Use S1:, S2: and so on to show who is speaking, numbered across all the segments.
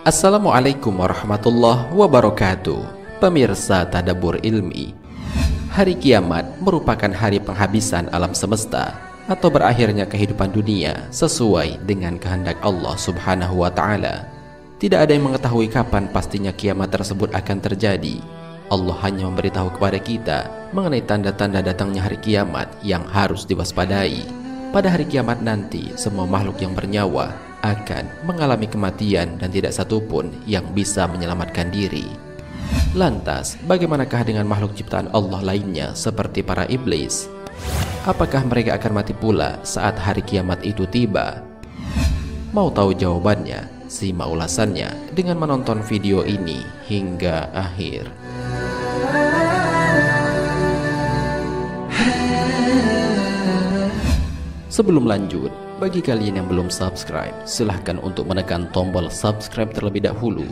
S1: Assalamualaikum warahmatullahi wabarakatuh. Pemirsa Tadabbur Ilmi, hari kiamat merupakan hari penghabisan alam semesta atau berakhirnya kehidupan dunia sesuai dengan kehendak Allah Subhanahu wa Ta'ala. Tidak ada yang mengetahui kapan pastinya kiamat tersebut akan terjadi. Allah hanya memberitahu kepada kita mengenai tanda-tanda datangnya hari kiamat yang harus diwaspadai. Pada hari kiamat nanti, semua makhluk yang bernyawa akan mengalami kematian dan tidak satupun yang bisa menyelamatkan diri. Lantas, bagaimanakah dengan makhluk ciptaan Allah lainnya seperti para iblis? Apakah mereka akan mati pula saat hari kiamat itu tiba? Mau tahu jawabannya? Simak ulasannya dengan menonton video ini hingga akhir. Sebelum lanjut, bagi kalian yang belum subscribe, silahkan untuk menekan tombol subscribe terlebih dahulu.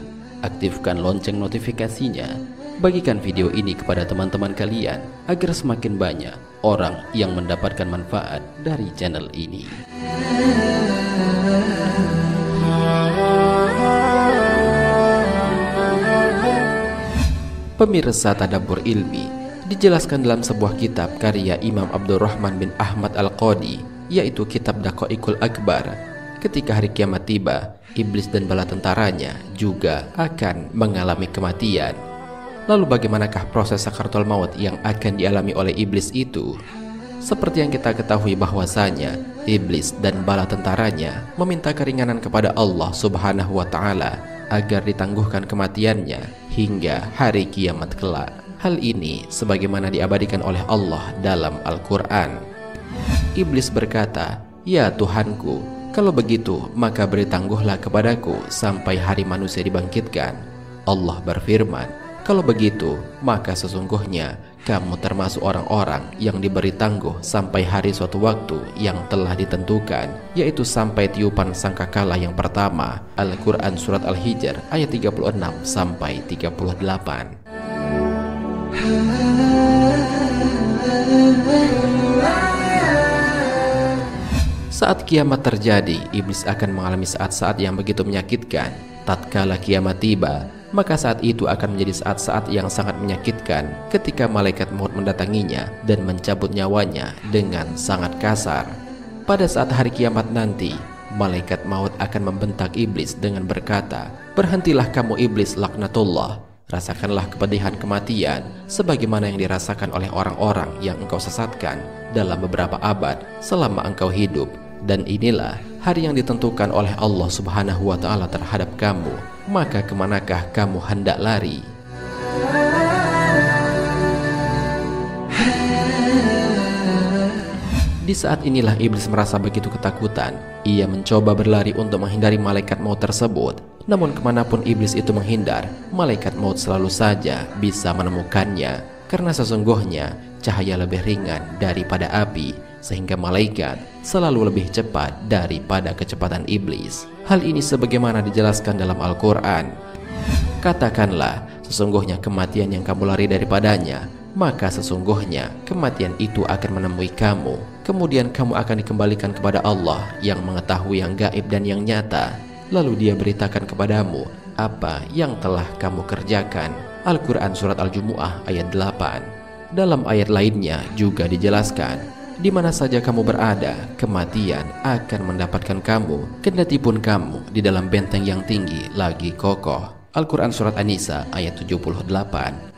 S1: Aktifkan lonceng notifikasinya. Bagikan video ini kepada teman-teman kalian agar semakin banyak orang yang mendapatkan manfaat dari channel ini. Pemirsa Tadabbur Ilmi, dijelaskan dalam sebuah kitab karya Imam Abdurrahman bin Ahmad Al-Qadi, yaitu kitab Daqaiqul Akbar. Ketika hari kiamat tiba, iblis dan bala tentaranya juga akan mengalami kematian. Lalu bagaimanakah proses sakaratul maut yang akan dialami oleh iblis itu? Seperti yang kita ketahui bahwasanya iblis dan bala tentaranya meminta keringanan kepada Allah Subhanahu wa Ta'ala agar ditangguhkan kematiannya hingga hari kiamat kelak. Hal ini sebagaimana diabadikan oleh Allah dalam Al-Quran. Iblis berkata, "Ya Tuhanku, kalau begitu maka beri tangguhlah kepadaku sampai hari manusia dibangkitkan." Allah berfirman, "Kalau begitu maka sesungguhnya kamu termasuk orang-orang yang diberi tangguh sampai hari suatu waktu yang telah ditentukan, yaitu sampai tiupan sangkakala yang pertama." Al-Quran Surat Al-Hijr ayat 36 sampai 38. Saat kiamat terjadi, iblis akan mengalami saat-saat yang begitu menyakitkan. Tatkala kiamat tiba, maka saat itu akan menjadi saat-saat yang sangat menyakitkan ketika malaikat maut mendatanginya dan mencabut nyawanya dengan sangat kasar. Pada saat hari kiamat nanti, malaikat maut akan membentak iblis dengan berkata, "Berhentilah kamu iblis laknatullah. Rasakanlah kepedihan kematian sebagaimana yang dirasakan oleh orang-orang yang engkau sesatkan dalam beberapa abad selama engkau hidup. Dan inilah hari yang ditentukan oleh Allah Subhanahu wa Ta'ala terhadap kamu. Maka kemanakah kamu hendak lari?" Di saat inilah iblis merasa begitu ketakutan. Ia mencoba berlari untuk menghindari malaikat maut tersebut. Namun kemanapun iblis itu menghindar, malaikat maut selalu saja bisa menemukannya. Karena sesungguhnya cahaya lebih ringan daripada api, sehingga malaikat selalu lebih cepat daripada kecepatan iblis. Hal ini sebagaimana dijelaskan dalam Al-Quran. "Katakanlah, sesungguhnya kematian yang kamu lari daripadanya, maka sesungguhnya kematian itu akan menemui kamu. Kemudian kamu akan dikembalikan kepada Allah yang mengetahui yang gaib dan yang nyata. Lalu dia beritakan kepadamu apa yang telah kamu kerjakan." Al-Quran Surat Al-Jumu'ah ayat 8. Dalam ayat lainnya juga dijelaskan, "Di mana saja kamu berada, kematian akan mendapatkan kamu, kendati pun kamu di dalam benteng yang tinggi lagi kokoh." Al-Quran Surat An-Nisa ayat 78.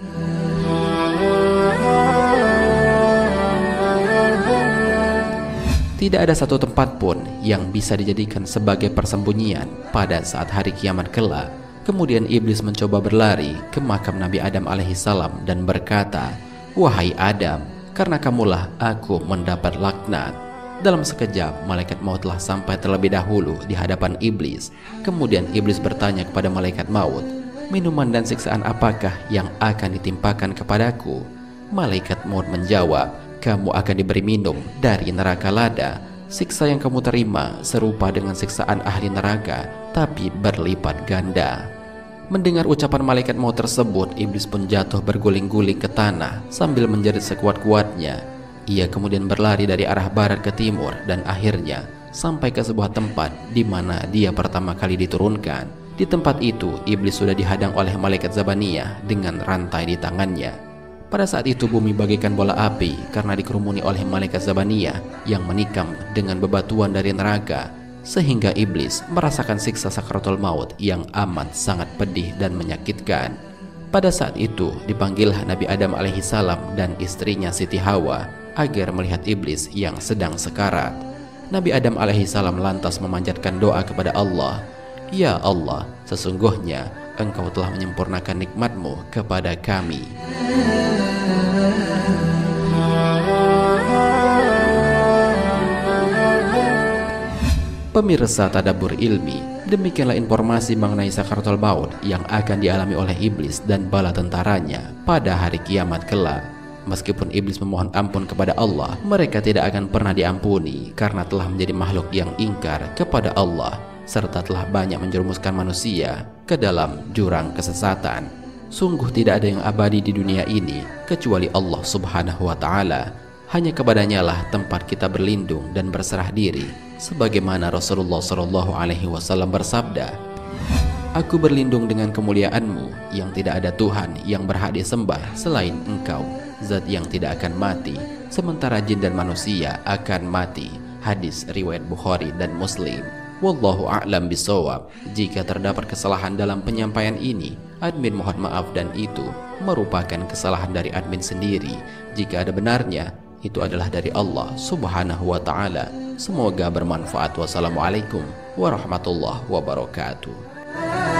S1: Tidak ada satu tempat pun yang bisa dijadikan sebagai persembunyian pada saat hari kiamat kelak. Kemudian iblis mencoba berlari ke makam Nabi Adam alaihissalam dan berkata, "Wahai Adam, karena kamulah aku mendapat laknat." Dalam sekejap, malaikat maut telah sampai terlebih dahulu di hadapan iblis. Kemudian iblis bertanya kepada malaikat maut, "Minuman dan siksaan apakah yang akan ditimpakan kepadaku?" Malaikat maut menjawab, "Kamu akan diberi minum dari neraka lada. Siksa yang kamu terima serupa dengan siksaan ahli neraka, tapi berlipat ganda." Mendengar ucapan malaikat maut tersebut, iblis pun jatuh berguling-guling ke tanah sambil menjerit sekuat-kuatnya. Ia kemudian berlari dari arah barat ke timur dan akhirnya sampai ke sebuah tempat di mana dia pertama kali diturunkan. Di tempat itu, iblis sudah dihadang oleh malaikat Zabaniyah dengan rantai di tangannya. Pada saat itu bumi bagaikan bola api karena dikerumuni oleh malaikat Zabaniyah yang menikam dengan bebatuan dari neraka, sehingga iblis merasakan siksa sakaratul maut yang amat sangat pedih dan menyakitkan. Pada saat itu dipanggillah Nabi Adam alaihissalam dan istrinya Siti Hawa agar melihat iblis yang sedang sekarat. Nabi Adam alaihissalam lantas memanjatkan doa kepada Allah, "Ya Allah, sesungguhnya Engkau telah menyempurnakan nikmat-Mu kepada kami." Pemirsa Tadabbur Ilmi, demikianlah informasi mengenai sakaratul maut yang akan dialami oleh iblis dan bala tentaranya pada hari kiamat kelak. Meskipun iblis memohon ampun kepada Allah, mereka tidak akan pernah diampuni karena telah menjadi makhluk yang ingkar kepada Allah serta telah banyak menjerumuskan manusia ke dalam jurang kesesatan. Sungguh tidak ada yang abadi di dunia ini kecuali Allah Subhanahu wa Ta'ala. Hanya kepadanya lah tempat kita berlindung dan berserah diri, sebagaimana Rasulullah SAW bersabda, "Aku berlindung dengan kemuliaan-Mu yang tidak ada Tuhan yang berhak disembah selain Engkau, zat yang tidak akan mati, sementara jin dan manusia akan mati." Hadis riwayat Bukhari dan Muslim. Wallahu a'lam bishawab. Jika terdapat kesalahan dalam penyampaian ini, admin mohon maaf dan itu merupakan kesalahan dari admin sendiri. Jika ada benarnya, itu adalah dari Allah Subhanahu wa Ta'ala. Semoga bermanfaat. Wassalamualaikum warahmatullahi wabarakatuh.